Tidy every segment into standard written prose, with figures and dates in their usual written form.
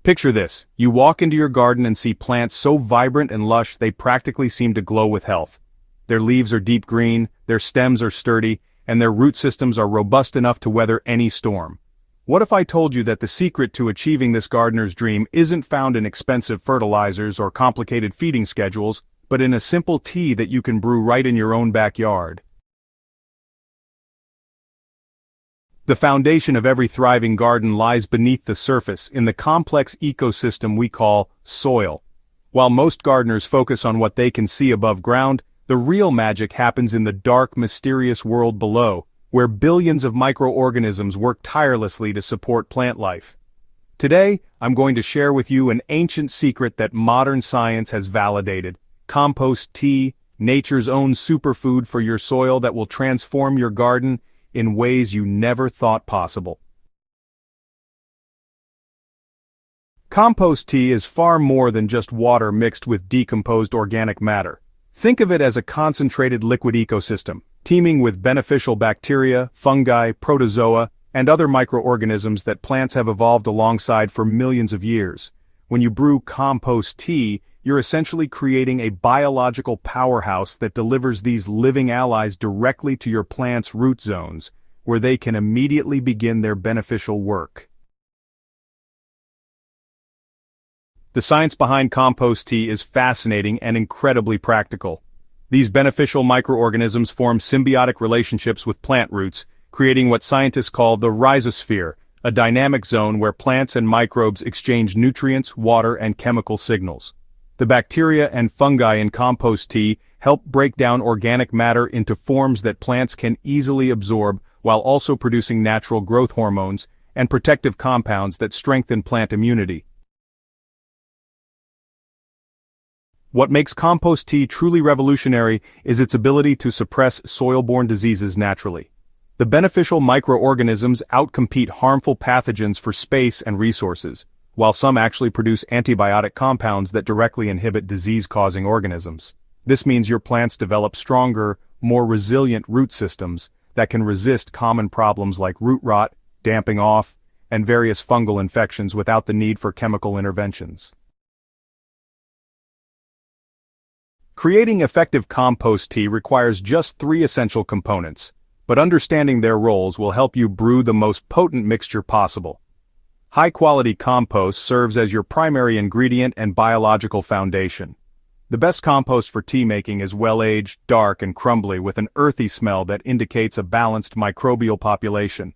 Picture this: you walk into your garden and see plants so vibrant and lush they practically seem to glow with health. Their leaves are deep green, their stems are sturdy, and their root systems are robust enough to weather any storm. What if I told you that the secret to achieving this gardener's dream isn't found in expensive fertilizers or complicated feeding schedules, but in a simple tea that you can brew right in your own backyard? The foundation of every thriving garden lies beneath the surface, in the complex ecosystem we call soil. While most gardeners focus on what they can see above ground, the real magic happens in the dark, mysterious world below, where billions of microorganisms work tirelessly to support plant life. Today, I'm going to share with you an ancient secret that modern science has validated: compost tea, nature's own superfood for your soil that will transform your garden in ways you never thought possible. Compost tea is far more than just water mixed with decomposed organic matter. Think of it as a concentrated liquid ecosystem, teeming with beneficial bacteria, fungi, protozoa, and other microorganisms that plants have evolved alongside for millions of years. When you brew compost tea, you're essentially creating a biological powerhouse that delivers these living allies directly to your plant's root zones, where they can immediately begin their beneficial work. The science behind compost tea is fascinating and incredibly practical. These beneficial microorganisms form symbiotic relationships with plant roots, creating what scientists call the rhizosphere, a dynamic zone where plants and microbes exchange nutrients, water, and chemical signals. The bacteria and fungi in compost tea help break down organic matter into forms that plants can easily absorb, while also producing natural growth hormones and protective compounds that strengthen plant immunity. What makes compost tea truly revolutionary is its ability to suppress soil-borne diseases naturally. The beneficial microorganisms outcompete harmful pathogens for space and resources, while some actually produce antibiotic compounds that directly inhibit disease-causing organisms. This means your plants develop stronger, more resilient root systems that can resist common problems like root rot, damping off, and various fungal infections without the need for chemical interventions. Creating effective compost tea requires just 3 essential components, but understanding their roles will help you brew the most potent mixture possible. High-quality compost serves as your primary ingredient and biological foundation. The best compost for tea making is well-aged, dark, and crumbly with an earthy smell that indicates a balanced microbial population.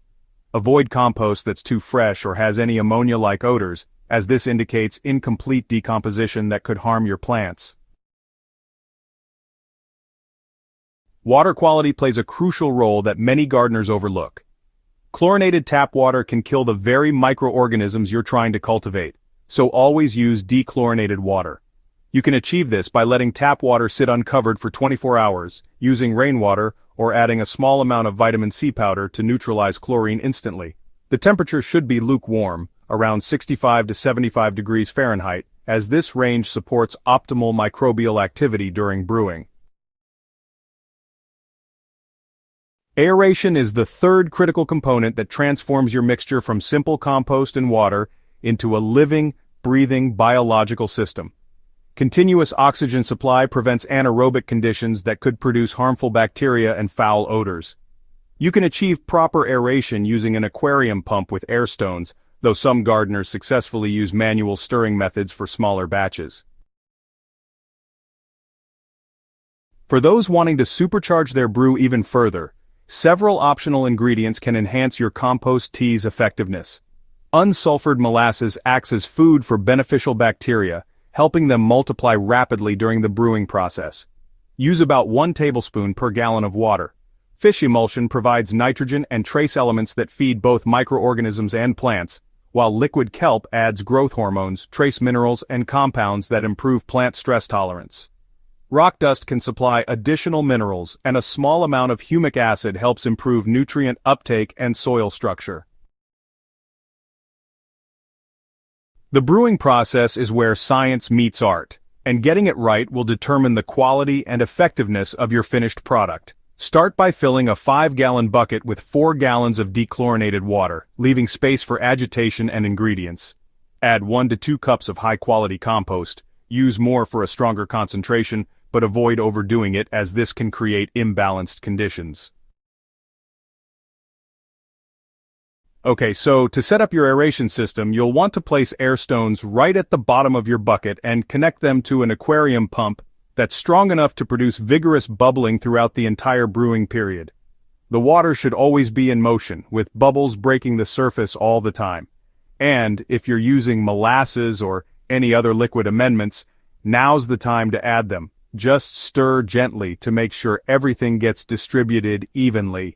Avoid compost that's too fresh or has any ammonia-like odors, as this indicates incomplete decomposition that could harm your plants. Water quality plays a crucial role that many gardeners overlook. Chlorinated tap water can kill the very microorganisms you're trying to cultivate, so always use dechlorinated water. You can achieve this by letting tap water sit uncovered for 24 hours, using rainwater, or adding a small amount of vitamin C powder to neutralize chlorine instantly. The temperature should be lukewarm, around 65 to 75 degrees Fahrenheit, as this range supports optimal microbial activity during brewing. Aeration is the third critical component that transforms your mixture from simple compost and water into a living, breathing biological system. Continuous oxygen supply prevents anaerobic conditions that could produce harmful bacteria and foul odors. You can achieve proper aeration using an aquarium pump with air stones, though some gardeners successfully use manual stirring methods for smaller batches. For those wanting to supercharge their brew even further, several optional ingredients can enhance your compost tea's effectiveness. Unsulfured molasses acts as food for beneficial bacteria, helping them multiply rapidly during the brewing process. Use about 1 tablespoon per gallon of water. Fish emulsion provides nitrogen and trace elements that feed both microorganisms and plants, while liquid kelp adds growth hormones, trace minerals, and compounds that improve plant stress tolerance. Rock dust can supply additional minerals, and a small amount of humic acid helps improve nutrient uptake and soil structure. The brewing process is where science meets art, and getting it right will determine the quality and effectiveness of your finished product. Start by filling a 5-gallon bucket with 4 gallons of dechlorinated water, leaving space for agitation and ingredients. Add 1 to 2 cups of high-quality compost. Use more for a stronger concentration, but avoid overdoing it as this can create imbalanced conditions. Okay, so to set up your aeration system, you'll want to place air stones right at the bottom of your bucket and connect them to an aquarium pump that's strong enough to produce vigorous bubbling throughout the entire brewing period. The water should always be in motion, with bubbles breaking the surface all the time. And if you're using molasses or any other liquid amendments, now's the time to add them. Just stir gently to make sure everything gets distributed evenly.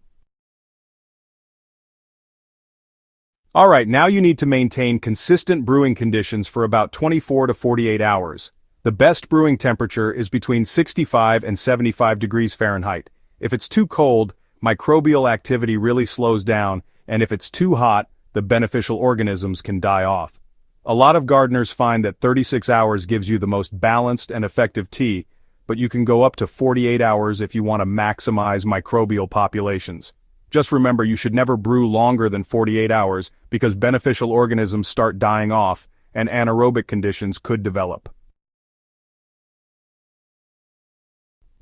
Alright, now you need to maintain consistent brewing conditions for about 24 to 48 hours. The best brewing temperature is between 65 and 75 degrees Fahrenheit. If it's too cold, microbial activity really slows down, and if it's too hot, the beneficial organisms can die off. A lot of gardeners find that 36 hours gives you the most balanced and effective tea, but you can go up to 48 hours if you want to maximize microbial populations. Just remember you should never brew longer than 48 hours because beneficial organisms start dying off and anaerobic conditions could develop.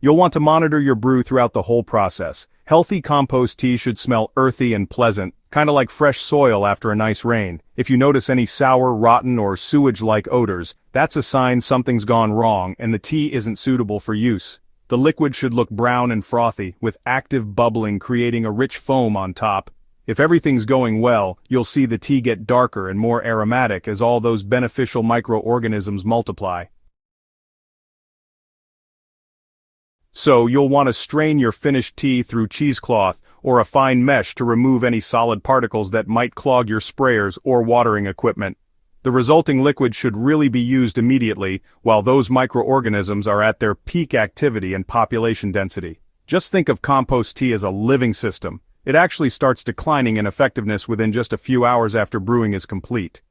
You'll want to monitor your brew throughout the whole process. Healthy compost tea should smell earthy and pleasant, kind of like fresh soil after a nice rain. If you notice any sour, rotten, or sewage-like odors, that's a sign something's gone wrong and the tea isn't suitable for use. The liquid should look brown and frothy, with active bubbling creating a rich foam on top. If everything's going well, you'll see the tea get darker and more aromatic as all those beneficial microorganisms multiply. So you'll want to strain your finished tea through cheesecloth or a fine mesh to remove any solid particles that might clog your sprayers or watering equipment. The resulting liquid should really be used immediately while those microorganisms are at their peak activity and population density. Just think of compost tea as a living system. It actually starts declining in effectiveness within just a few hours after brewing is complete.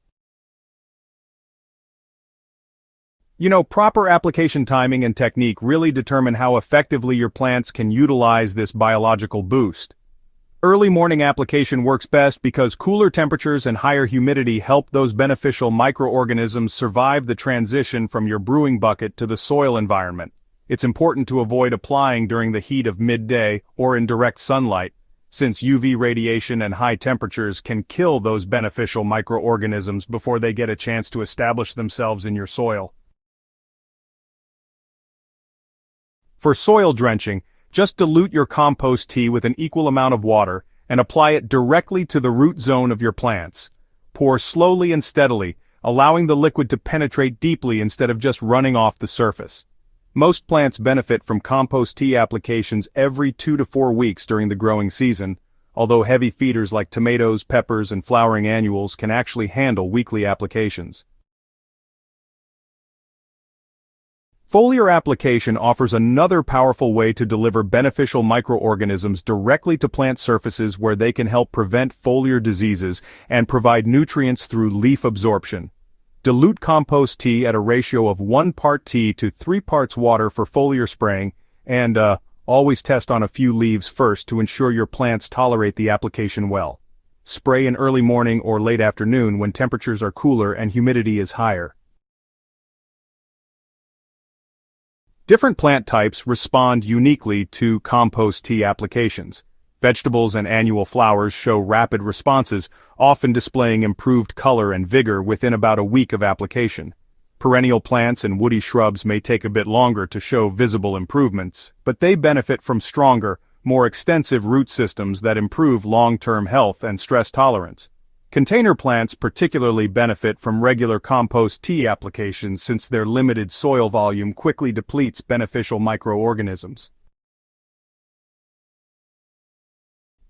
You know, proper application timing and technique really determine how effectively your plants can utilize this biological boost. Early morning application works best because cooler temperatures and higher humidity help those beneficial microorganisms survive the transition from your brewing bucket to the soil environment. It's important to avoid applying during the heat of midday or in direct sunlight, since UV radiation and high temperatures can kill those beneficial microorganisms before they get a chance to establish themselves in your soil. For soil drenching, just dilute your compost tea with an equal amount of water and apply it directly to the root zone of your plants. Pour slowly and steadily, allowing the liquid to penetrate deeply instead of just running off the surface. Most plants benefit from compost tea applications every 2 to 4 weeks during the growing season, although heavy feeders like tomatoes, peppers, and flowering annuals can actually handle weekly applications. Foliar application offers another powerful way to deliver beneficial microorganisms directly to plant surfaces where they can help prevent foliar diseases and provide nutrients through leaf absorption. Dilute compost tea at a ratio of 1 part tea to 3 parts water for foliar spraying, and always test on a few leaves first to ensure your plants tolerate the application well. Spray in early morning or late afternoon when temperatures are cooler and humidity is higher. Different plant types respond uniquely to compost tea applications. Vegetables and annual flowers show rapid responses, often displaying improved color and vigor within about a week of application. Perennial plants and woody shrubs may take a bit longer to show visible improvements, but they benefit from stronger, more extensive root systems that improve long-term health and stress tolerance. Container plants particularly benefit from regular compost tea applications since their limited soil volume quickly depletes beneficial microorganisms.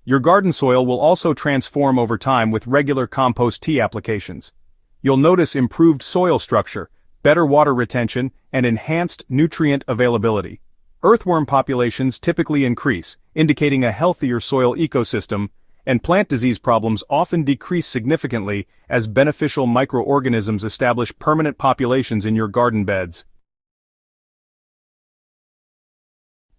Your garden soil will also transform over time with regular compost tea applications. You'll notice improved soil structure, better water retention, and enhanced nutrient availability. Earthworm populations typically increase, indicating a healthier soil ecosystem, and plant disease problems often decrease significantly as beneficial microorganisms establish permanent populations in your garden beds.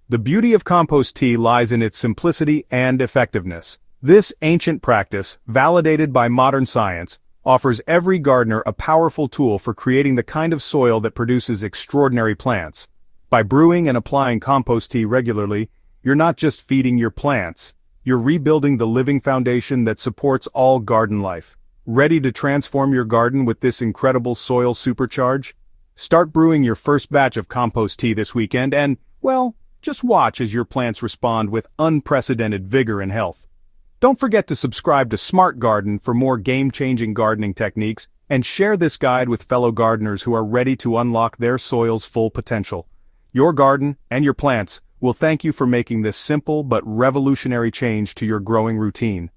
The beauty of compost tea lies in its simplicity and effectiveness. This ancient practice, validated by modern science, offers every gardener a powerful tool for creating the kind of soil that produces extraordinary plants. By brewing and applying compost tea regularly, you're not just feeding your plants, you're rebuilding the living foundation that supports all garden life. Ready to transform your garden with this incredible soil supercharge? Start brewing your first batch of compost tea this weekend and, well, just watch as your plants respond with unprecedented vigor and health. Don't forget to subscribe to Smart Garden for more game-changing gardening techniques, and share this guide with fellow gardeners who are ready to unlock their soil's full potential. Your garden and your plants will thank you for making this simple but revolutionary change to your growing routine.